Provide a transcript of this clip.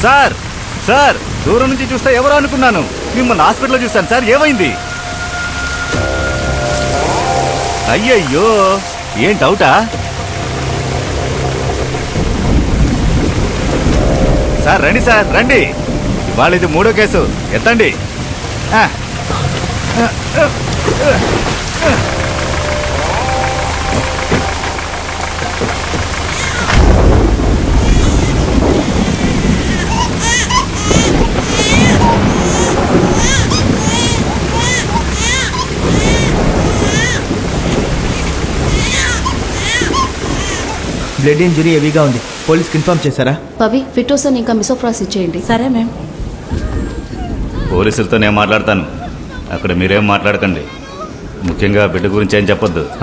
Sir sir దూరం నుంచి చూస్తే ఎవరో అనుకున్నాను. మిమ్మల్ని హాస్పిటల్లో చూశాను సార్. ఏమైంది? అయ్యయ్యో, ఏం డౌటా? సార్ రండి సార్ రండి. ఇవాళ ఇది 3వ కేసు. ఎత్తండి. బ్లడ్ ఇంజరీ హెవీగా ఉంది. పోలీస్కి ఇన్ఫార్మ్ చేశారా? పవి, ఫిటోసన్ ఇంకా మిసోఫ్రాస్ ఇచ్చేయండి. సరే మ్యామ్. పోలీసులతో నేను మాట్లాడతాను. అక్కడ మీరేం మాట్లాడకండి. ముఖ్యంగా బిడ్డ గురించి ఏం చెప్పొద్దు.